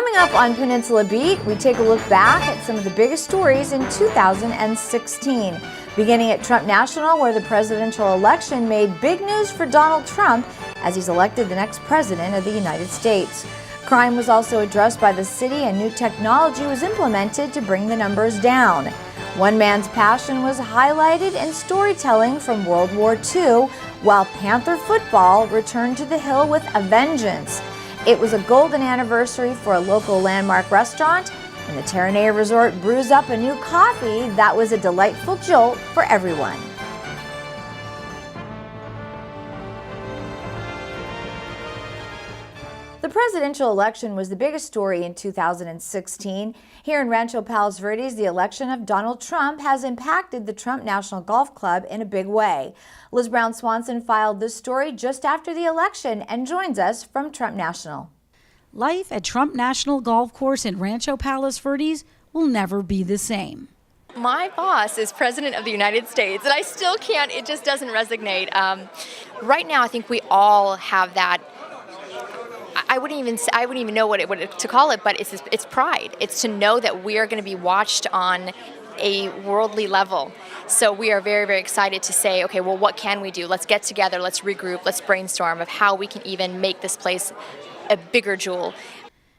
Coming up on Peninsula Beat, we take a look back at some of the biggest stories in 2016. Beginning at Trump National, where the presidential election made big news for Donald Trump as he's elected the next president of the United States. Crime was also addressed by the city, and new technology was implemented to bring the numbers down. One man's passion was highlighted in storytelling from World War II, while Panther football returned to the Hill with a vengeance. It was a golden anniversary for a local landmark restaurant, and the Terranea Resort brews up a new coffee that was a delightful jolt for everyone. The presidential election was the biggest story in 2016. Here in Rancho Palos Verdes, the election of Donald Trump has impacted the Trump National Golf Club in a big way. Liz Brown Swanson filed this story just after the election and joins us from Trump National. Life at Trump National Golf Course in Rancho Palos Verdes will never be the same. My boss is President of the United States, and I still can't, it just doesn't resonate. Right now, I think we all have that. I wouldn't even know what to call it, but it's pride. It's to know that we are going to be watched on a worldly level. So we are very, very excited to say, okay, well, what can we do? Let's get together, let's regroup, let's brainstorm of how we can even make this place a bigger jewel.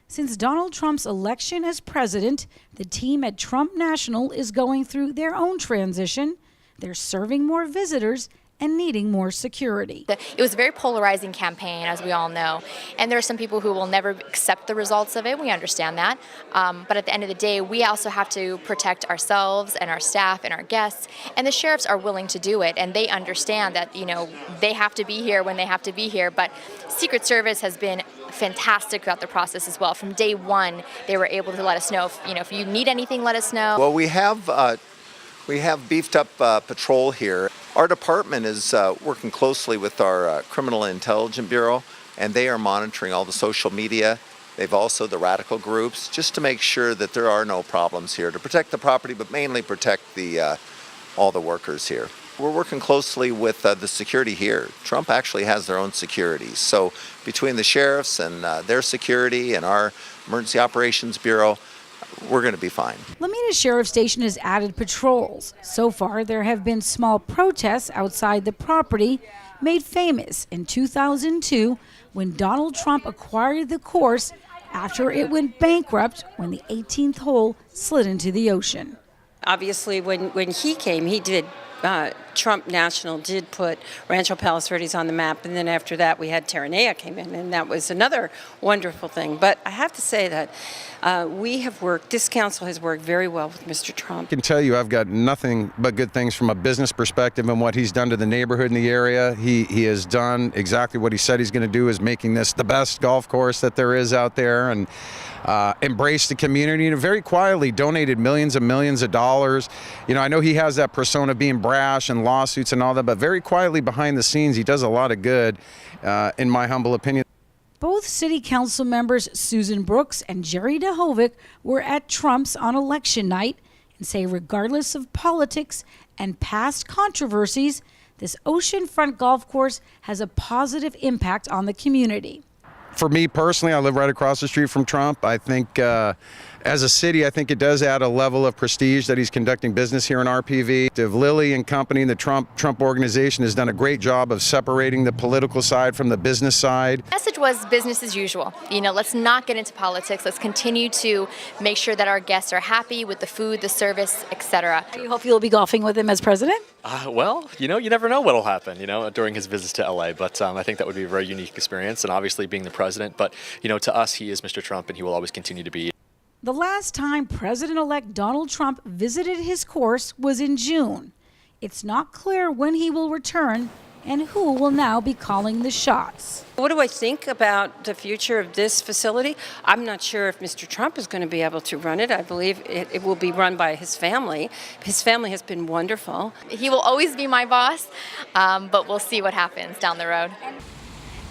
Since Donald Trump's election as president, the team at Trump National is going through their own transition. They're serving more visitors and needing more security. It was a very polarizing campaign, as we all know, and there are some people who will never accept the results of it. We understand that, but at the end of the day, we also have to protect ourselves and our staff and our guests, and the sheriffs are willing to do it, and they understand that, you know, they have to be here when they have to be here. But Secret Service has been fantastic throughout the process as well. From day one, they were able to let us know if you need anything, let us know. Well, we have beefed up patrol here. Our department is working closely with our Criminal Intelligence Bureau, and they are monitoring all the social media. They've also the radical groups, just to make sure that there are no problems here, to protect the property, but mainly protect all the workers here. We're working closely with the security here. Trump actually has their own security. So between the sheriffs and their security and our Emergency Operations Bureau, we're going to be fine. Lomita Sheriff Station has added patrols. So far, there have been small protests outside the property, made famous in 2002 when Donald Trump acquired the course after it went bankrupt when the 18th hole slid into the ocean. Obviously, when he came, he did. Trump National did put Rancho Palos Verdes on the map, and then after that we had Terranea came in, and that was another wonderful thing. But I have to say that this council has worked very well with Mr. Trump. I can tell you I've got nothing but good things from a business perspective and what he's done to the neighborhood in the area. He has done exactly what he said he's going to do, is making this the best golf course that there is out there, and embraced the community and very quietly donated millions and millions of dollars. You know, I know he has that persona of being brash and lawsuits and all that, but very quietly behind the scenes, he does a lot of good, in my humble opinion. Both city council members Susan Brooks and Jerry DeHovic were at Trump's on election night and say regardless of politics and past controversies, this oceanfront golf course has a positive impact on the community. For me personally, I live right across the street from Trump. I think as a city, I think it does add a level of prestige that he's conducting business here in RPV. Lilly and company, the Trump organization, has done a great job of separating the political side from the business side. The message was business as usual. You know, let's not get into politics. Let's continue to make sure that our guests are happy with the food, the service, etc. Do you hope you'll be golfing with him as president? Well, you know, you never know what'll happen, during his visits to LA. But I think that would be a very unique experience, and obviously being the president. But, to us, he is Mr. Trump, and he will always continue to be. The last time President-elect Donald Trump visited his course was in June. It's not clear when he will return and who will now be calling the shots. What do I think about the future of this facility? I'm not sure if Mr. Trump is going to be able to run it. I believe it will be run by his family. His family has been wonderful. He will always be my boss, but we'll see what happens down the road.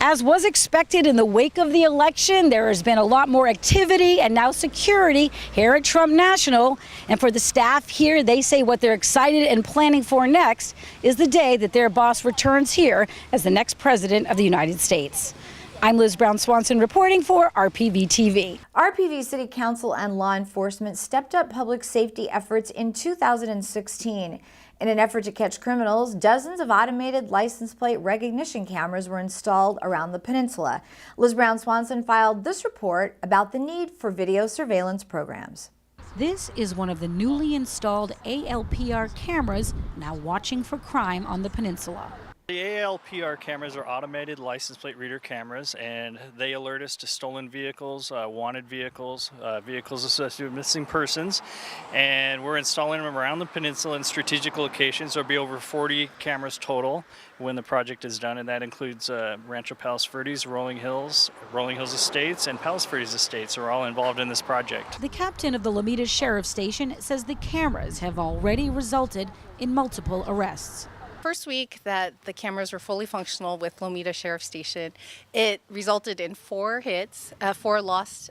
As was expected in the wake of the election, there has been a lot more activity and now security here at Trump National. And for the staff here, they say what they're excited and planning for next is the day that their boss returns here as the next president of the United States. I'm Liz Brown Swanson reporting for RPV TV. RPV City Council and law enforcement stepped up public safety efforts in 2016. In an effort to catch criminals, dozens of automated license plate recognition cameras were installed around the peninsula. Liz Brown Swanson filed this report about the need for video surveillance programs. This is one of the newly installed ALPR cameras now watching for crime on the peninsula. The ALPR cameras are automated license plate reader cameras, and they alert us to stolen vehicles, wanted vehicles, vehicles associated with missing persons, and we're installing them around the peninsula in strategic locations. There'll be over 40 cameras total when the project is done, and that includes Rancho Palos Verdes, Rolling Hills Estates, and Palos Verdes Estates are all involved in this project. The captain of the Lomita Sheriff's Station says the cameras have already resulted in multiple arrests. First week that the cameras were fully functional with Lomita Sheriff Station, it resulted in 4 hits, 4 lost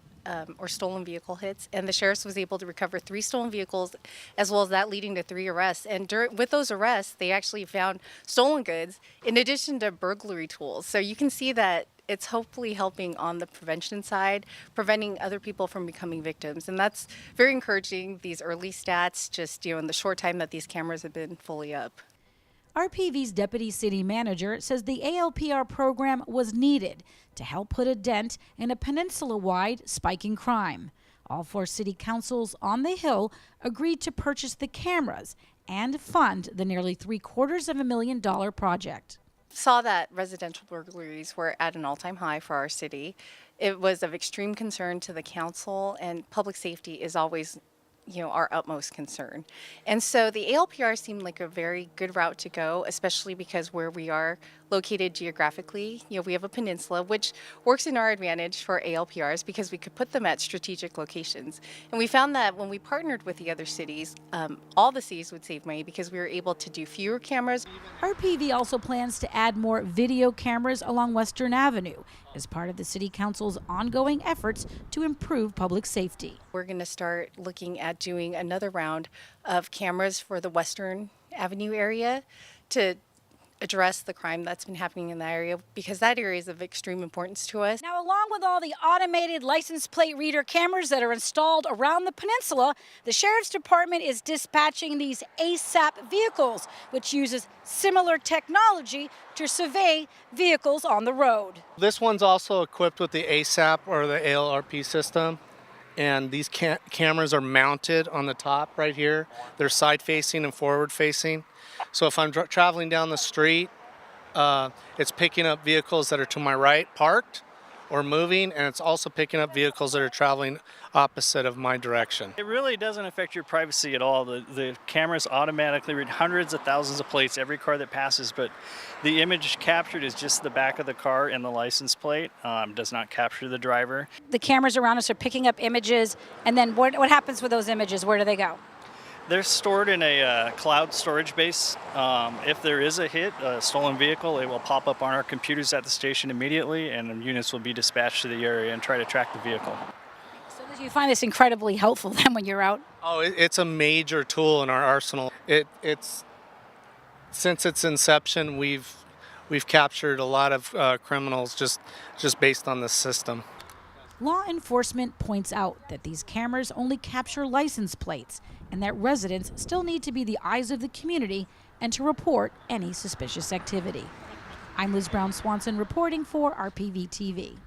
or stolen vehicle hits, and the sheriff was able to recover 3 stolen vehicles, as well as that leading to 3 arrests. And with those arrests, they actually found stolen goods in addition to burglary tools. So you can see that it's hopefully helping on the prevention side, preventing other people from becoming victims. And that's very encouraging, these early stats, just in the short time that these cameras have been fully up. RPV's deputy city manager says the ALPR program was needed to help put a dent in a peninsula-wide spike in crime. All 4 city councils on the Hill agreed to purchase the cameras and fund the nearly $750,000 project. Saw that residential burglaries were at an all-time high for our city. It was of extreme concern to the council, and public safety is always our utmost concern. And so the ALPR seemed like a very good route to go, especially because where we are located geographically, we have a peninsula, which works in our advantage for ALPRs because we could put them at strategic locations. And we found that when we partnered with the other cities, all the cities would save money because we were able to do fewer cameras. RPV also plans to add more video cameras along Western Avenue as part of the City Council's ongoing efforts to improve public safety. We're going to start looking at doing another round of cameras for the Western Avenue area to address the crime that's been happening in that area, because that area is of extreme importance to us. Now, along with all the automated license plate reader cameras that are installed around the peninsula, the Sheriff's Department is dispatching these ASAP vehicles, which uses similar technology to survey vehicles on the road. This one's also equipped with the ASAP or the ALRP system, and these cameras are mounted on the top right here. They're side-facing and forward-facing. So if I'm traveling down the street, it's picking up vehicles that are to my right parked or moving, and it's also picking up vehicles that are traveling opposite of my direction. It really doesn't affect your privacy at all. The cameras automatically read hundreds of thousands of plates every car that passes, but the image captured is just the back of the car and the license plate, does not capture the driver. The cameras around us are picking up images, and then what happens with those images? Where do they go? They're stored in a cloud storage base. If there is a hit, a stolen vehicle, it will pop up on our computers at the station immediately, and units will be dispatched to the area and try to track the vehicle. So you find this incredibly helpful then when you're out? Oh, it's a major tool in our arsenal. It's since its inception, we've captured a lot of criminals just based on this system. Law enforcement points out that these cameras only capture license plates and that residents still need to be the eyes of the community and to report any suspicious activity. I'm Liz Brown Swanson reporting for RPV TV.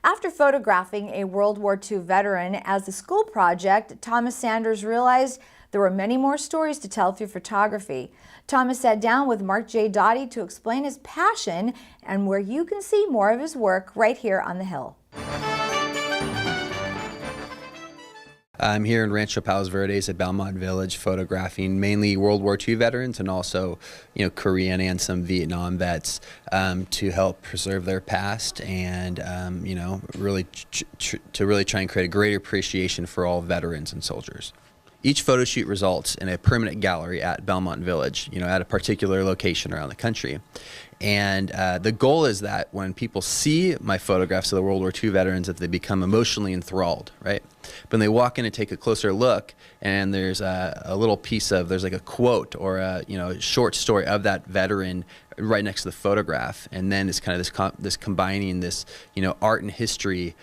After photographing a World War II veteran as a school project, Thomas Sanders realized there were many more stories to tell through photography. Thomas sat down with Mark J. Doughty to explain his passion and where you can see more of his work right here on the Hill. I'm here in Rancho Palos Verdes at Belmont Village photographing mainly World War II veterans and also, Korean and some Vietnam vets to help preserve their past and, really to really try and create a greater appreciation for all veterans and soldiers. each photo shoot results in a permanent gallery at Belmont Village, at a particular location around the country. And the goal is that when people see my photographs of the World War II veterans, that they become emotionally enthralled, right? But when they walk in and take a closer look, and there's a little piece of, there's like a quote or a short story of that veteran right next to the photograph, and then it's kind of this combining this art and history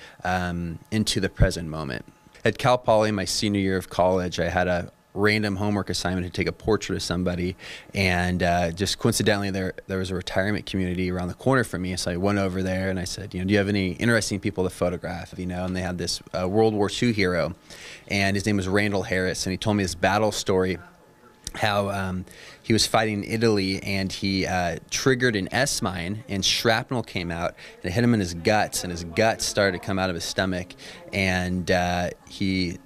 into the present moment. At Cal Poly, my senior year of college, I had a random homework assignment to take a portrait of somebody, and just coincidentally there was a retirement community around the corner from me, so I went over there and I said, do you have any interesting people to photograph? And they had this World War II hero, and his name was Randall Harris, and he told me this battle story, how he was fighting in Italy, and he triggered an S-mine, and shrapnel came out and it hit him in his guts, and his guts started to come out of his stomach, and he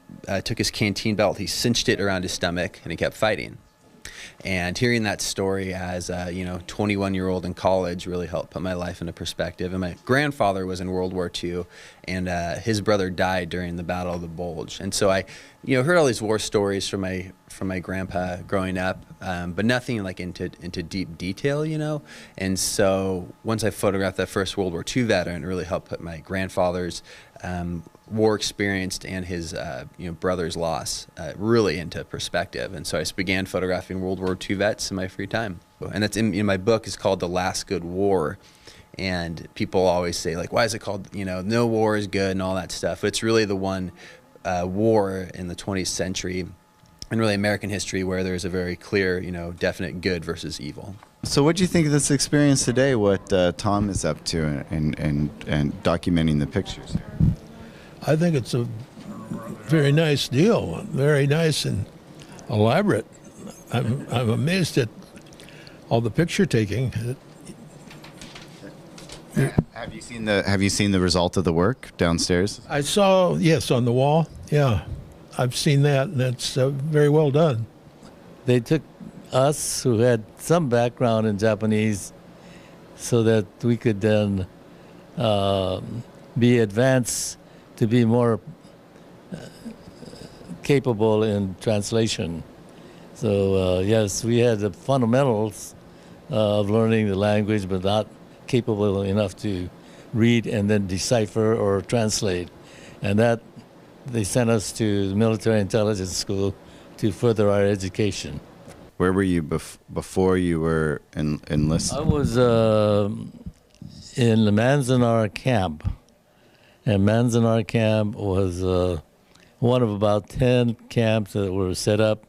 took his canteen belt, he cinched it around his stomach, and he kept fighting. And hearing that story as a 21-year-old in college really helped put my life into perspective. And my grandfather was in World War II, and his brother died during the Battle of the Bulge. And so I heard all these war stories from my grandpa growing up, but nothing like into deep detail, And so once I photographed that first World War II veteran, it really helped put my grandfather's war experience and his brother's loss really into perspective. And so I just began photographing World War II vets in my free time. And that's in my book is called The Last Good War. And people always say, like, why is it called, no war is good and all that stuff. But it's really the one war in the 20th century and really American history where there's a very clear, definite good versus evil. So what do you think of this experience today, what Tom is up to and documenting the pictures here? I think it's a very nice deal, very nice and elaborate. I'm amazed at all the picture taking. Have you seen the result of the work downstairs? I saw, yes, on the wall. Yeah, I've seen that, and that's very well done. They took us, who had some background in Japanese, so that we could then be advanced to be more capable in translation. So yes, we had the fundamentals of learning the language, but not capable enough to read and then decipher or translate. And that they sent us to the military intelligence school to further our education. Where were you before you were enlisted? I was in the Manzanar camp. And Manzanar camp was one of about 10 camps that were set up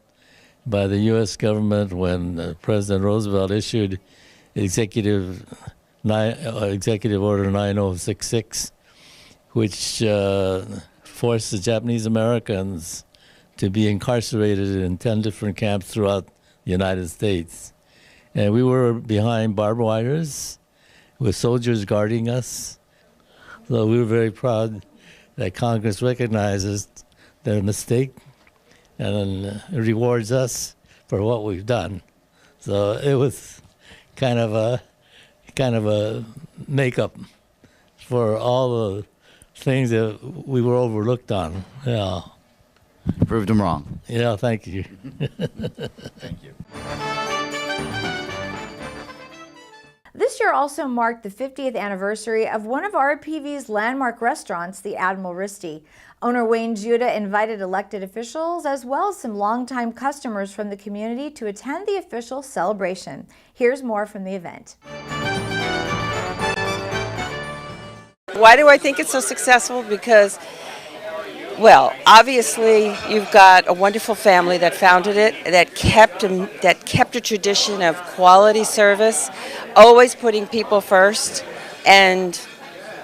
by the U.S. government when President Roosevelt issued Executive Order 9066, which forced the Japanese Americans to be incarcerated in 10 different camps throughout the United States. And we were behind barbed wires with soldiers guarding us. So we were very proud that Congress recognizes their mistake and rewards us for what we've done. So it was kind of a makeup for all the things that we were overlooked on. Yeah. You proved them wrong. Yeah, thank you. Thank you. This year also marked the 50th anniversary of one of RPV's landmark restaurants, the Admirals. Owner Wayne Judah invited elected officials as well as some longtime customers from the community to attend the official celebration. Here's more from the event. Why do I think it's so successful? Because, well, obviously you've got a wonderful family that founded it, that kept a tradition of quality service, always putting people first, and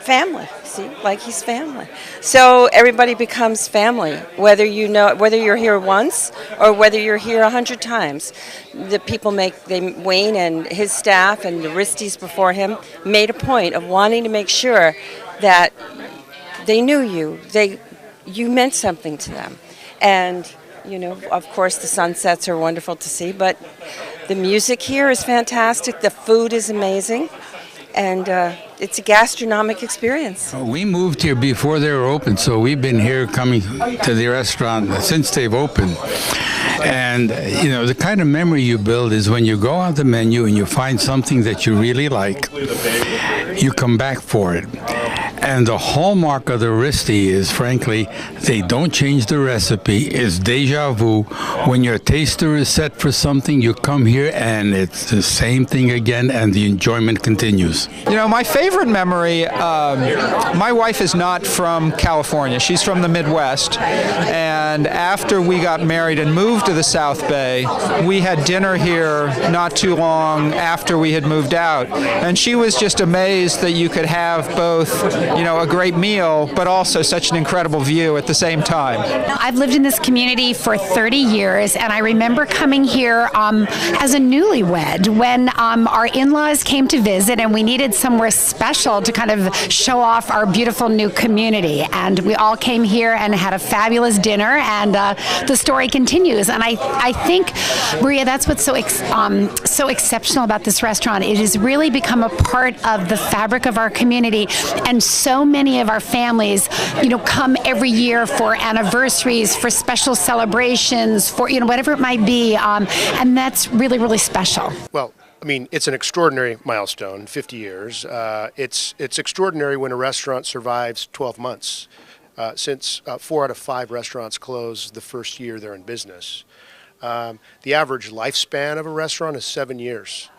family. See, like he's family. So everybody becomes family, whether you're here once or whether you're here 100 times. The people Wayne and his staff and the Risties before him made a point of wanting to make sure that they knew you. You meant something to them. And, of course the sunsets are wonderful to see, but the music here is fantastic. The food is amazing. and it's a gastronomic experience. We moved here before they were open, so we've been here coming to the restaurant since they've opened. And, you know, the kind of memory you build is when you go on the menu and you find something that you really like, you come back for it. And the hallmark of the Risti is, frankly, they don't change the recipe. It's deja vu. When your taster is set for something, you come here and it's the same thing again, and the enjoyment continues. You know, my favorite memory, my wife is not from California. She's from the Midwest. And after we got married and moved to the South Bay, we had dinner here not too long after we had moved out. And she was just amazed that you could have both, you know, a great meal, but also such an incredible view at the same time. I've lived in this community for 30 years, and I remember coming here as a newlywed when our in-laws came to visit, and we needed somewhere special to kind of show off our beautiful new community. And we all came here and had a fabulous dinner, and the story continues. And I think, Maria, that's what's so exceptional about this restaurant. It has really become a part of the fabric of our community, and so many of our families, you know, come every year for anniversaries, for special celebrations, for, you know, whatever it might be, and that's really, really special. Well, I mean, it's an extraordinary milestone, 50 years. It's extraordinary when a restaurant survives 12 months, since 4 out of 5 restaurants close the first year they're in business. The average lifespan of a restaurant is 7 years.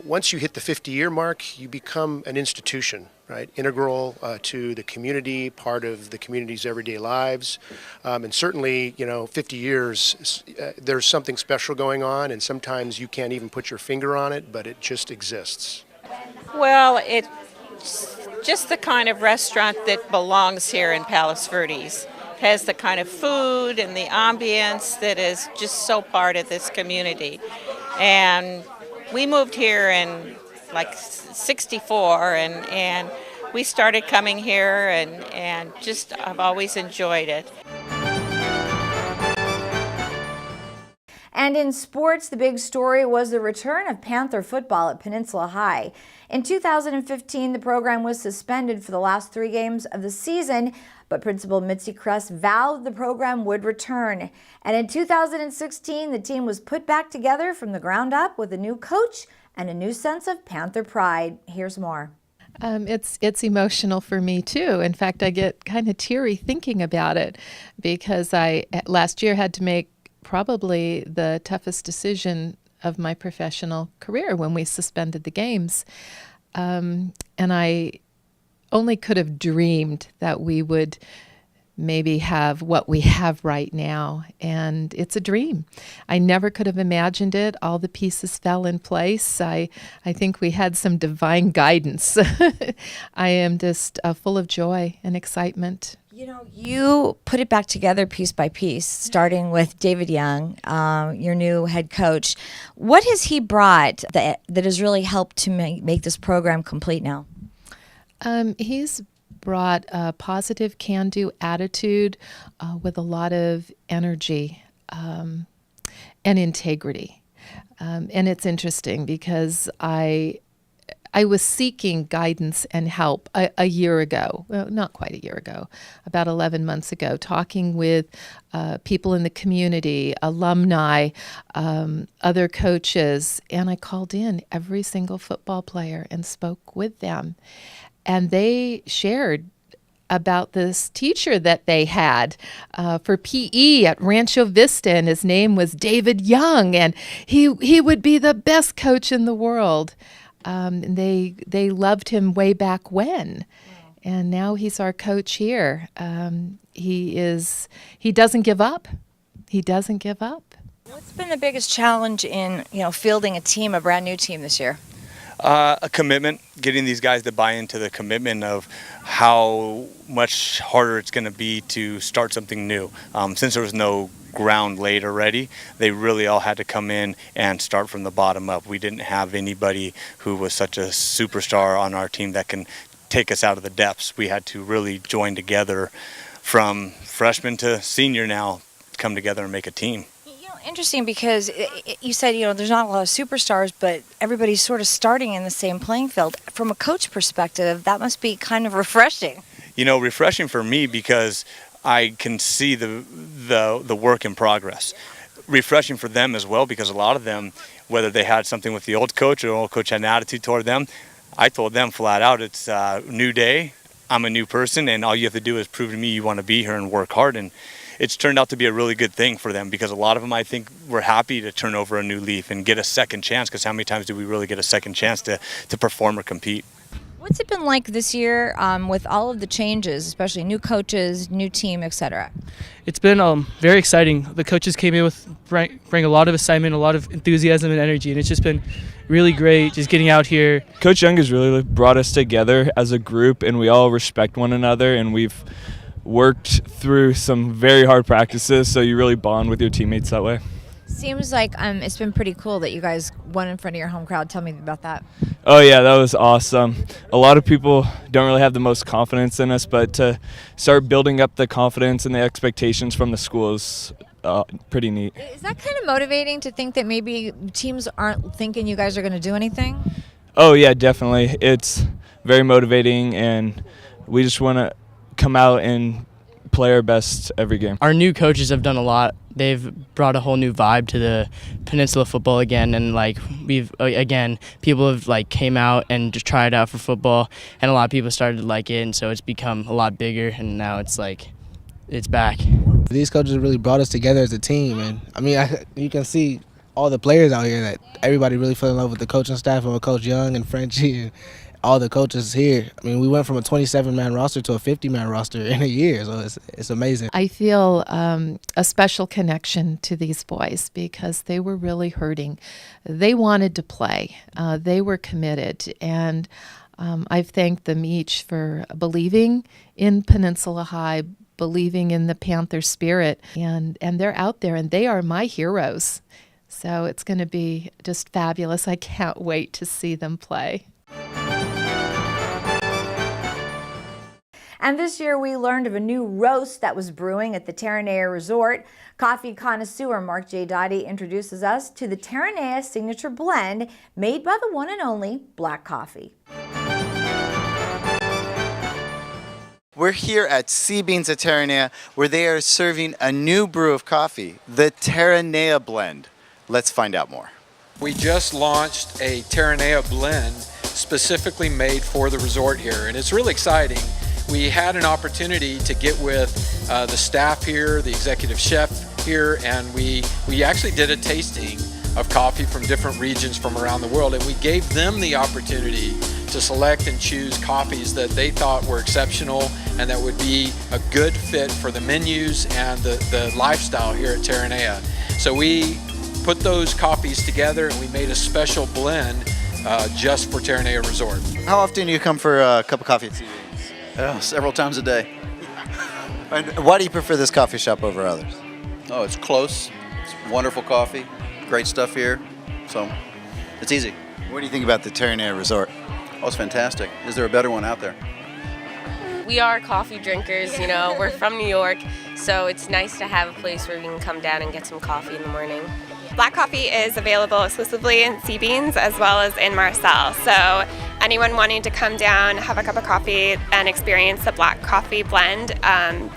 Once you hit the 50-year mark, you become an institution, right? Integral to the community, part of the community's everyday lives. And certainly, you know, 50 years, there's something special going on, and sometimes you can't even put your finger on it, but it just exists. Well, it's just the kind of restaurant that belongs here in Palos Verdes. Has the kind of food and the ambience that is just so part of this community. And we moved here in like 64, and we started coming here, and just I've always enjoyed it. And in sports, the big story was the return of Panther football at Peninsula High. In 2015, the program was suspended for the last 3 games of the season, but Principal Mitzi Kress vowed the program would return. And in 2016, the team was put back together from the ground up with a new coach and a new sense of Panther pride. Here's more. It's emotional for me too. In fact, I get kind of teary thinking about it, because I last year had to make probably the toughest decision of my professional career when we suspended the games. And I only could have dreamed that we would maybe have what we have right now. And it's a dream. I never could have imagined it. All the pieces fell in place. I think we had some divine guidance. I am just full of joy and excitement. You know, you put it back together piece by piece, starting with David Young, your new head coach. What has he brought that has really helped to make this program complete now? He's brought a positive can-do attitude with a lot of energy and integrity. And it's interesting because I was seeking guidance and help a year ago, well, not quite a year ago, about 11 months ago, talking with people in the community, alumni, other coaches, and I called in every single football player and spoke with them. And they shared about this teacher that they had for PE at Rancho Vista, and his name was David Young, and he would be the best coach in the world. And they loved him way back when, and now he's our coach here. He doesn't give up. He doesn't give up. What's been the biggest challenge in fielding a brand new team this year? A commitment, getting these guys to buy into the commitment of how much harder it's going to be to start something new. Since there was no ground laid already, they really all had to come in and start from the bottom up. We didn't have anybody who was such a superstar on our team that can take us out of the depths. We had to really join together from freshman to senior now, come together and make a team. Interesting, because you said, there's not a lot of superstars, but everybody's sort of starting in the same playing field. From a coach perspective, that must be kind of refreshing. Refreshing for me because I can see the work in progress. Refreshing for them as well, because a lot of them, whether they had something with the old coach or the old coach had an attitude toward them, I told them flat out, it's a new day, I'm a new person, and all you have to do is prove to me you want to be here and work hard. And it's turned out to be a really good thing for them, because a lot of them, I think, were happy to turn over a new leaf and get a second chance, because how many times do we really get a second chance to perform or compete? What's it been like this year with all of the changes, especially new coaches, new team, etc.? It's been very exciting. The coaches came in with bring a lot of excitement, a lot of enthusiasm and energy, and it's just been really great just getting out here. Coach Young has really brought us together as a group, and we all respect one another, and we've worked through some very hard practices, so you really bond with your teammates that way. Seems like it's been pretty cool that you guys won in front of your home crowd. Tell me about that. Oh yeah, that was awesome. A lot of people don't really have the most confidence in us, but to start building up the confidence and the expectations from the school is pretty neat. Is that kind of motivating to think that maybe teams aren't thinking you guys are going to do anything? Oh yeah, definitely. It's very motivating, and we just want to come out and play our best every game. Our new coaches have done a lot. They've brought a whole new vibe to the Peninsula football again, and people have came out and just tried out for football, and a lot of people started to like it, and so it's become a lot bigger, and now it's back. These coaches really brought us together as a team, and you can see all the players out here that everybody really fell in love with the coaching staff and with Coach Young and Frenchie and all the coaches here. We went from a 27-man roster to a 50-man roster in a year, so it's amazing. I feel a special connection to these boys because they were really hurting. They wanted to play. They were committed, and I've thanked them each for believing in Peninsula High, believing in the Panther spirit, and they're out there, and they are my heroes. So it's going to be just fabulous. I can't wait to see them play. And this year we learned of a new roast that was brewing at the Terranea Resort. Coffee connoisseur Mark J. Dottie introduces us to the Terranea Signature Blend made by the one and only Black Coffee. We're here at Sea Beans at Terranea, where they are serving a new brew of coffee, the Terranea Blend. Let's find out more. We just launched a Terranea blend specifically made for the resort here, and it's really exciting. We had an opportunity to get with the staff here, the executive chef here, and we actually did a tasting of coffee from different regions from around the world, and we gave them the opportunity to select and choose coffees that they thought were exceptional and that would be a good fit for the menus and the lifestyle here at Terranea. So we put those coffees together and we made a special blend just for Terranea Resort. How often do you come for a cup of coffee at Sea Beans? Several times a day. And why do you prefer this coffee shop over others? Oh, it's close. It's wonderful coffee. Great stuff here. So it's easy. What do you think about the Terranea Resort? Oh, it's fantastic. Is there a better one out there? We are coffee drinkers, we're from New York, so it's nice to have a place where we can come down and get some coffee in the morning. Black coffee is available exclusively in Sea Beans as well as in Marcel. So anyone wanting to come down, have a cup of coffee, and experience the Black Coffee blend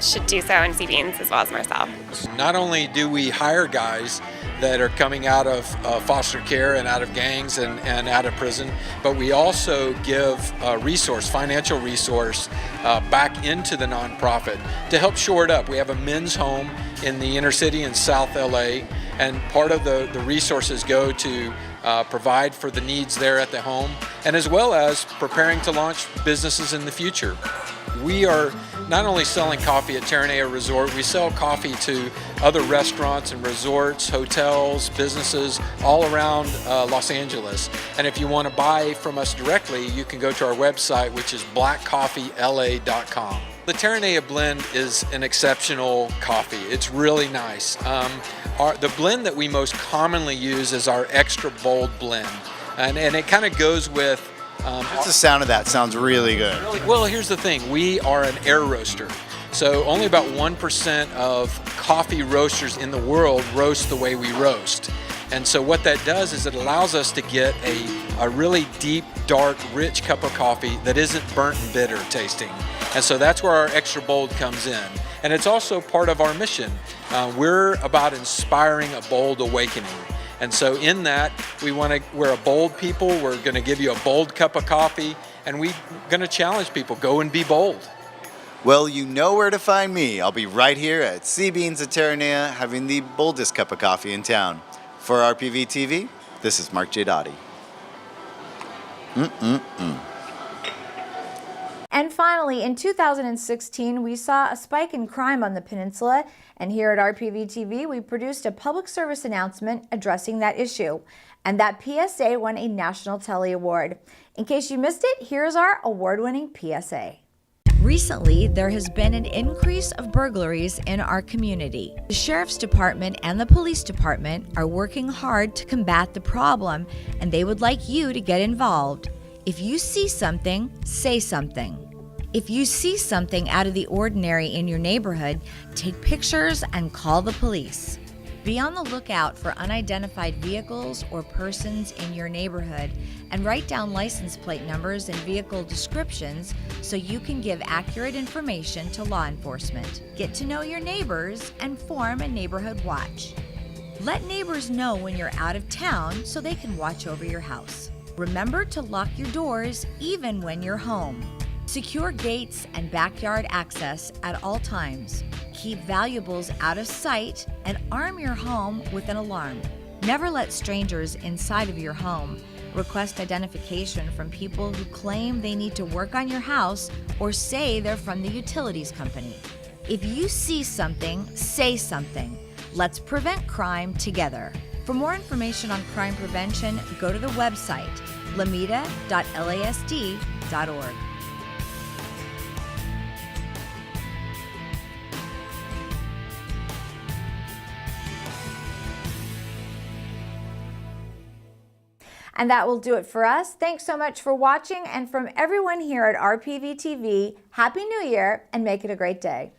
should do so in Sea Beans as well as Marcel. Not only do we hire guys that are coming out of foster care and out of gangs and out of prison, but we also give financial resource back into the nonprofit to help shore it up. We have a men's home in the inner city in South LA, and part of the resources go to provide for the needs there at the home, and as well as preparing to launch businesses in the future. We are not only selling coffee at Terranea Resort, we sell coffee to other restaurants and resorts, hotels, businesses all around Los Angeles. And if you want to buy from us directly, you can go to our website, which is blackcoffeela.com. The Terranea blend is an exceptional coffee. It's really nice. The blend that we most commonly use is our extra bold blend. And it kind of goes with What's the sound of that? Sounds really good. Well, here's the thing. We are an air roaster. So only about 1% of coffee roasters in the world roast the way we roast. And so what that does is it allows us to get a really deep, dark, rich cup of coffee that isn't burnt and bitter tasting. And so that's where our extra bold comes in. And it's also part of our mission. We're about inspiring a bold awakening. And so in that, we're a bold people. We're going to give you a bold cup of coffee, and we're going to challenge people, go and be bold. Well, you know where to find me. I'll be right here at Sea Beans at Terranea having the boldest cup of coffee in town. For RPV TV, this is Mark J. Dottie. And finally, in 2016, we saw a spike in crime on the peninsula, and here at RPV TV, we produced a public service announcement addressing that issue. And that PSA won a National Telly Award. In case you missed it, here's our award-winning PSA. Recently, there has been an increase of burglaries in our community. The Sheriff's Department and the Police Department are working hard to combat the problem, and they would like you to get involved. If you see something, say something. If you see something out of the ordinary in your neighborhood, take pictures and call the police. Be on the lookout for unidentified vehicles or persons in your neighborhood, and write down license plate numbers and vehicle descriptions so you can give accurate information to law enforcement. Get to know your neighbors and form a neighborhood watch. Let neighbors know when you're out of town so they can watch over your house. Remember to lock your doors even when you're home. Secure gates and backyard access at all times. Keep valuables out of sight and arm your home with an alarm. Never let strangers inside of your home. Request identification from people who claim they need to work on your house or say they're from the utilities company. If you see something, say something. Let's prevent crime together. For more information on crime prevention, go to the website lameda.lasd.org. And that will do it for us. Thanks so much for watching, and from everyone here at RPV TV, Happy New Year and make it a great day.